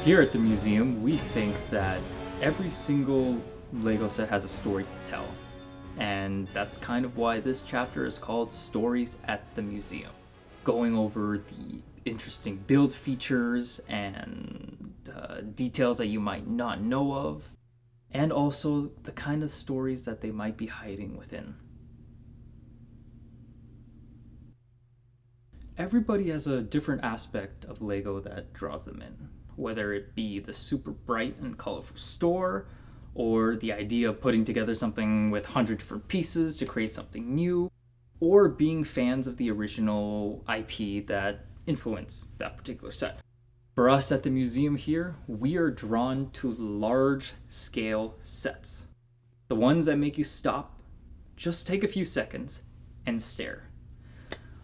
Here at the museum, we think that every single LEGO set has a story to tell. And that's kind of why this chapter is called Stories at the Museum. Going over the interesting build features and details that you might not know of, and also the kind of stories that they might be hiding within. Everybody has a different aspect of LEGO that draws them in, whether it be the super bright and colorful store, or the idea of putting together something with 100 different pieces to create something new, or being fans of the original IP that influenced that particular set. For us at the museum here, we are drawn to large-scale sets. The ones that make you stop, just take a few seconds, and stare.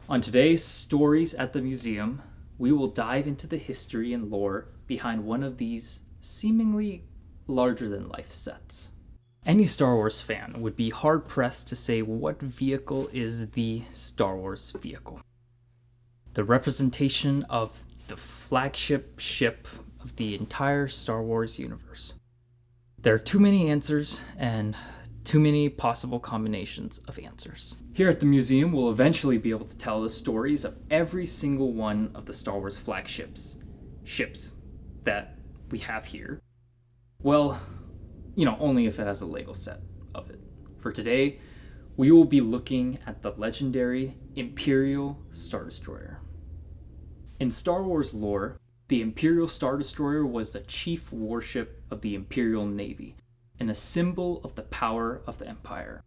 On today's Stories at the Museum, we will dive into the history and lore behind one of these seemingly larger-than-life sets. Any Star Wars fan would be hard-pressed to say what vehicle is the Star Wars vehicle. The representation of the flagship ship of the entire Star Wars universe. There are too many answers and too many possible combinations of answers. Here at the museum, we'll eventually be able to tell the stories of every single one of the Star Wars flagships, ships that we have here. Well, only if it has a LEGO set of it. For today, we will be looking at the legendary Imperial Star Destroyer. In Star Wars lore, the Imperial Star Destroyer was the chief warship of the Imperial Navy, and a symbol of the power of the Empire.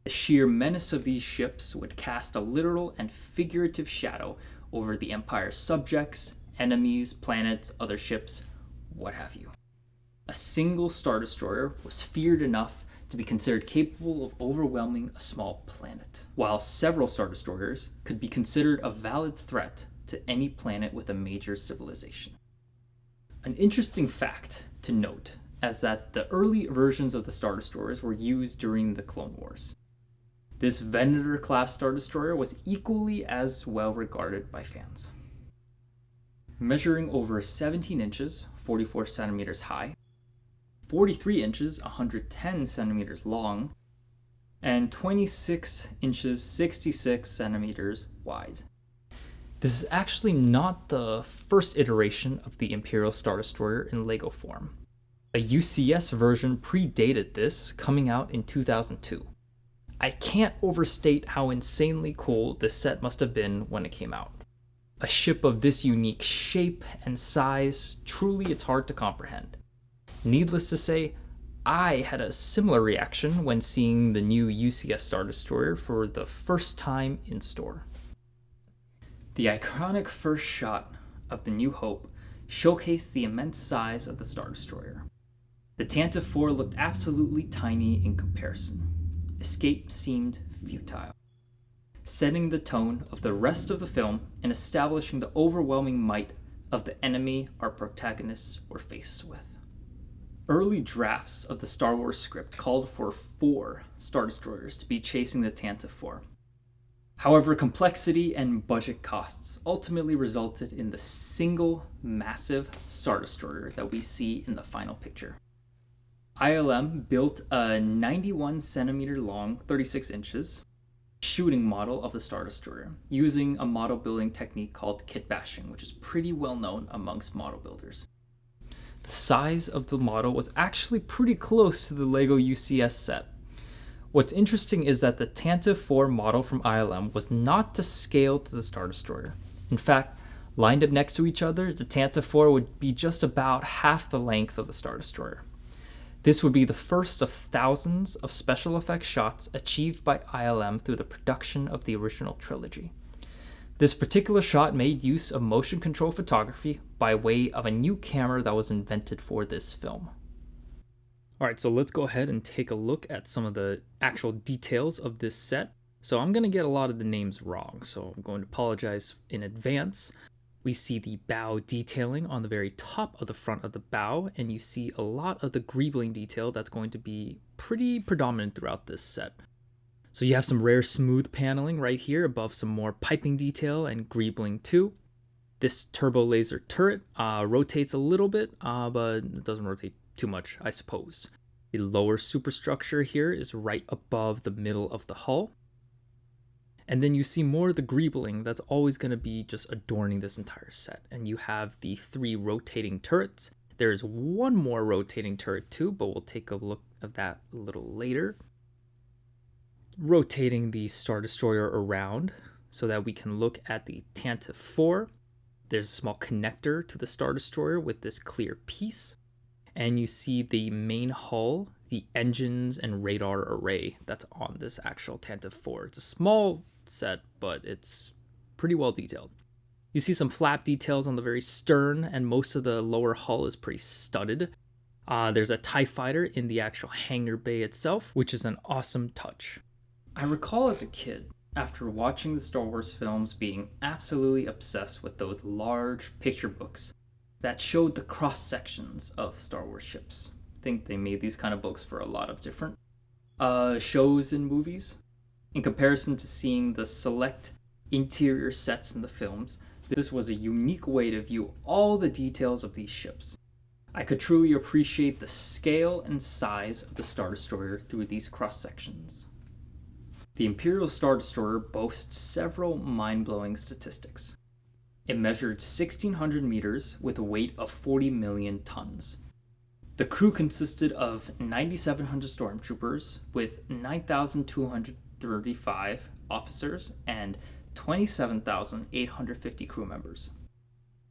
The sheer menace of these ships would cast a literal and figurative shadow over the Empire's subjects, enemies, planets, other ships, what have you. A single Star Destroyer was feared enough to be considered capable of overwhelming a small planet, while several Star Destroyers could be considered a valid threat to any planet with a major civilization. An interesting fact to note is that the early versions of the Star Destroyers were used during the Clone Wars. This Venator class Star Destroyer was equally as well regarded by fans. Measuring over 17 inches, 44 centimeters high, 43 inches, 110 centimeters long, and 26 inches, 66 centimeters wide. This is actually not the first iteration of the Imperial Star Destroyer in LEGO form. A UCS version predated this, coming out in 2002. I can't overstate how insanely cool this set must have been when it came out. A ship of this unique shape and size, truly it's hard to comprehend. Needless to say, I had a similar reaction when seeing the new UCS Star Destroyer for the first time in store. The iconic first shot of the New Hope showcased the immense size of the Star Destroyer. The Tantive IV looked absolutely tiny in comparison. Escape seemed futile, setting the tone of the rest of the film and establishing the overwhelming might of the enemy our protagonists were faced with. Early drafts of the Star Wars script called for 4 Star Destroyers to be chasing the Tantive IV. However, complexity and budget costs ultimately resulted in the single massive Star Destroyer that we see in the final picture. ILM built a 91 centimeter long, 36 inches, shooting model of the Star Destroyer using a model building technique called kit bashing, which is pretty well known amongst model builders. The size of the model was actually pretty close to the LEGO UCS set. What's interesting is that the Tantive IV model from ILM was not to scale to the Star Destroyer. In fact, lined up next to each other, the Tantive IV would be just about half the length of the Star Destroyer. This would be the first of thousands of special effects shots achieved by ILM through the production of the original trilogy. This particular shot made use of motion control photography by way of a new camera that was invented for this film. Alright, so let's go ahead and take a look at some of the actual details of this set. So I'm going to get a lot of the names wrong, so I'm going to apologize in advance. We see the bow detailing on the very top of the front of the bow, and you see a lot of the greebling detail that's going to be pretty predominant throughout this set. So you have some rare smooth paneling right here above some more piping detail and greebling too. This turbo laser turret rotates a little bit, but it doesn't rotate too much, I suppose. The lower superstructure here is right above the middle of the hull. And then you see more of the greebling that's always going to be just adorning this entire set. And you have the 3 rotating turrets. There's one more rotating turret too, but we'll take a look at that a little later. Rotating the Star Destroyer around so that we can look at the Tantive 4. There's a small connector to the Star Destroyer with this clear piece. And you see the main hull, the engines and radar array that's on this actual Tantive 4. It's a small set, but it's pretty well detailed. You see some flap details on the very stern, and most of the lower hull is pretty studded. There's a TIE fighter in the actual hangar bay itself, which is an awesome touch. I recall as a kid, after watching the Star Wars films, being absolutely obsessed with those large picture books that showed the cross-sections of Star Wars ships. I think they made these kind of books for a lot of different shows and movies. In comparison to seeing the select interior sets in the films, this was a unique way to view all the details of these ships. I could truly appreciate the scale and size of the Star Destroyer through these cross-sections. The Imperial Star Destroyer boasts several mind-blowing statistics. It measured 1,600 meters with a weight of 40 million tons. The crew consisted of 9,700 stormtroopers with 9,235 officers and 27,850 crew members.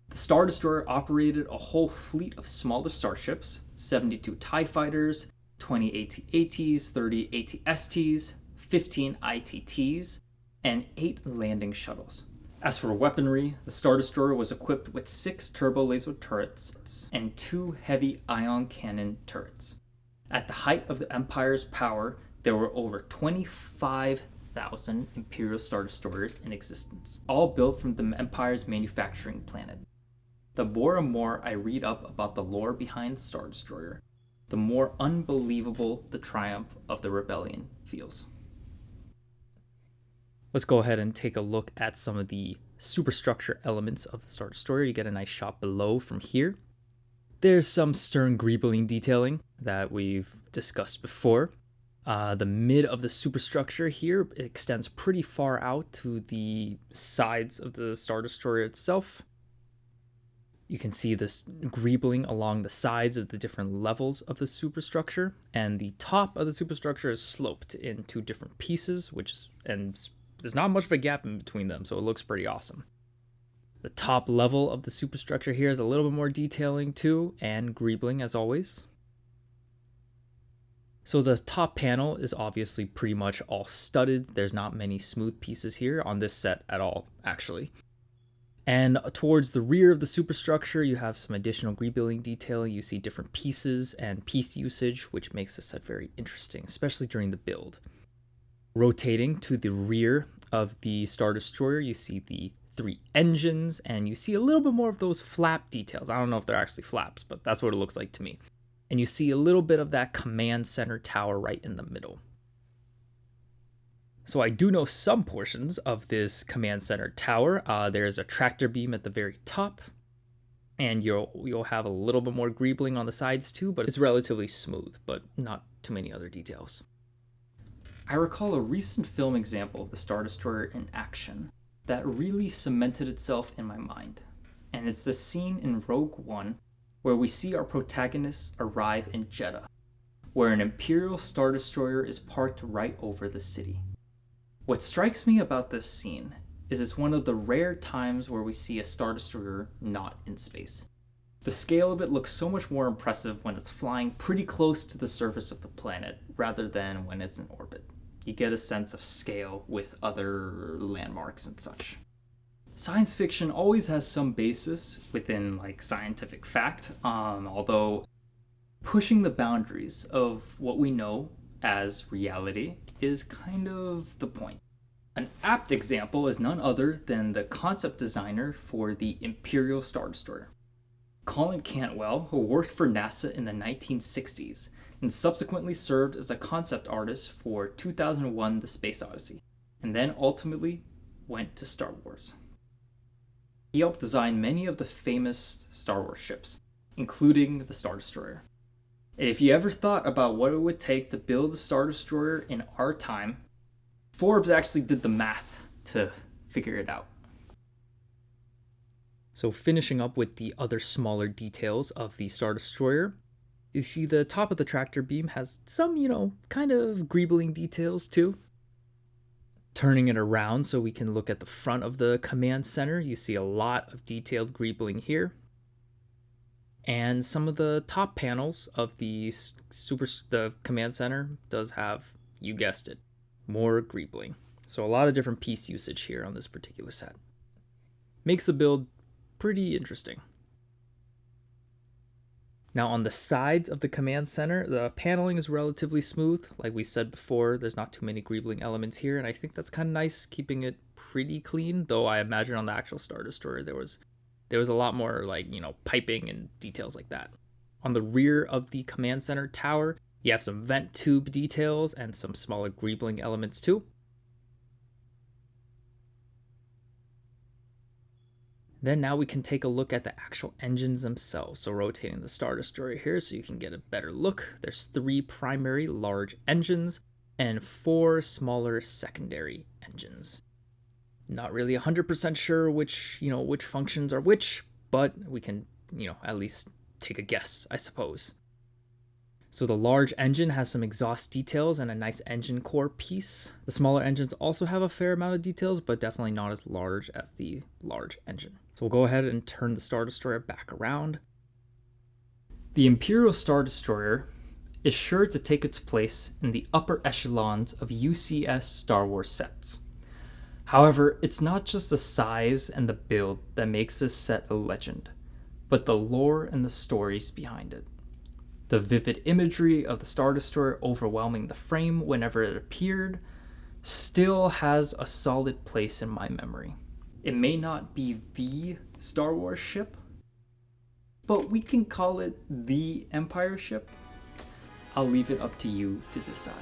The Star Destroyer operated a whole fleet of smaller starships, 72 TIE fighters, 20 AT-ATs, 30 AT-STs, 15 ITTs, and 8 landing shuttles. As for weaponry, the Star Destroyer was equipped with 6 turbo laser turrets and 2 heavy ion cannon turrets. At the height of the Empire's power, there were over 25,000 Imperial Star Destroyers in existence, all built from the Empire's manufacturing planet. The more and more I read up about the lore behind the Star Destroyer, the more unbelievable the triumph of the rebellion feels. Let's go ahead and take a look at some of the superstructure elements of the Star Destroyer. You get a nice shot below from here. There's some stern greebling detailing that we've discussed before. The mid of the superstructure here extends pretty far out to the sides of the Star Destroyer itself. You can see this greebling along the sides of the different levels of the superstructure, and the top of the superstructure is sloped in 2 different pieces, there's not much of a gap in between them, so it looks pretty awesome. The top level of the superstructure here is a little bit more detailing too, and greebling as always. So the top panel is obviously pretty much all studded. There's not many smooth pieces here on this set at all, actually. And towards the rear of the superstructure, you have some additional greebling detailing. You see different pieces and piece usage, which makes this set very interesting, especially during the build. Rotating to the rear of the Star Destroyer, you see the 3 engines, and you see a little bit more of those flap details. I don't know if they're actually flaps, but that's what it looks like to me. And you see a little bit of that command center tower right in the middle. So I do know some portions of this command center tower. There's a tractor beam at the very top, and you'll have a little bit more greebling on the sides too, but it's relatively smooth, but not too many other details. I recall a recent film example of the Star Destroyer in action that really cemented itself in my mind, and it's the scene in Rogue One where we see our protagonists arrive in Jeddah, where an Imperial Star Destroyer is parked right over the city. What strikes me about this scene is it's one of the rare times where we see a Star Destroyer not in space. The scale of it looks so much more impressive when it's flying pretty close to the surface of the planet rather than when it's in orbit. You get a sense of scale with other landmarks and such. Science fiction always has some basis within scientific fact, although pushing the boundaries of what we know as reality is kind of the point. An apt example is none other than the concept designer for the Imperial Star Destroyer, Colin Cantwell, who worked for NASA in the 1960s and subsequently served as a concept artist for 2001: The Space Odyssey, and then ultimately went to Star Wars. He helped design many of the famous Star Wars ships, including the Star Destroyer. And if you ever thought about what it would take to build a Star Destroyer in our time, Forbes actually did the math to figure it out. So finishing up with the other smaller details of the Star Destroyer, you see the top of the tractor beam has some, kind of greebling details too. Turning it around so we can look at the front of the command center, you see a lot of detailed greebling here. And some of the top panels of the command center does have, you guessed it, more greebling. So a lot of different piece usage here on this particular set. Makes the build pretty interesting. Now on the sides of the command center, the paneling is relatively smooth. Like we said before, there's not too many greebling elements here, and I think that's kind of nice, keeping it pretty clean, though I imagine on the actual Star Destroyer there was a lot more piping and details like that. On the rear of the command center tower, you have some vent tube details and some smaller greebling elements too. Then now we can take a look at the actual engines themselves. So rotating the Star Destroyer here so you can get a better look. There's 3 primary large engines and 4 smaller secondary engines. Not really 100% sure which functions are which, but we can, at least take a guess, I suppose. So the large engine has some exhaust details and a nice engine core piece. The smaller engines also have a fair amount of details, but definitely not as large as the large engine. So we'll go ahead and turn the Star Destroyer back around. The Imperial Star Destroyer is sure to take its place in the upper echelons of UCS Star Wars sets. However, it's not just the size and the build that makes this set a legend, but the lore and the stories behind it. The vivid imagery of the Star Destroyer overwhelming the frame whenever it appeared still has a solid place in my memory. It may not be the Star Wars ship, but we can call it the Empire ship. I'll leave it up to you to decide.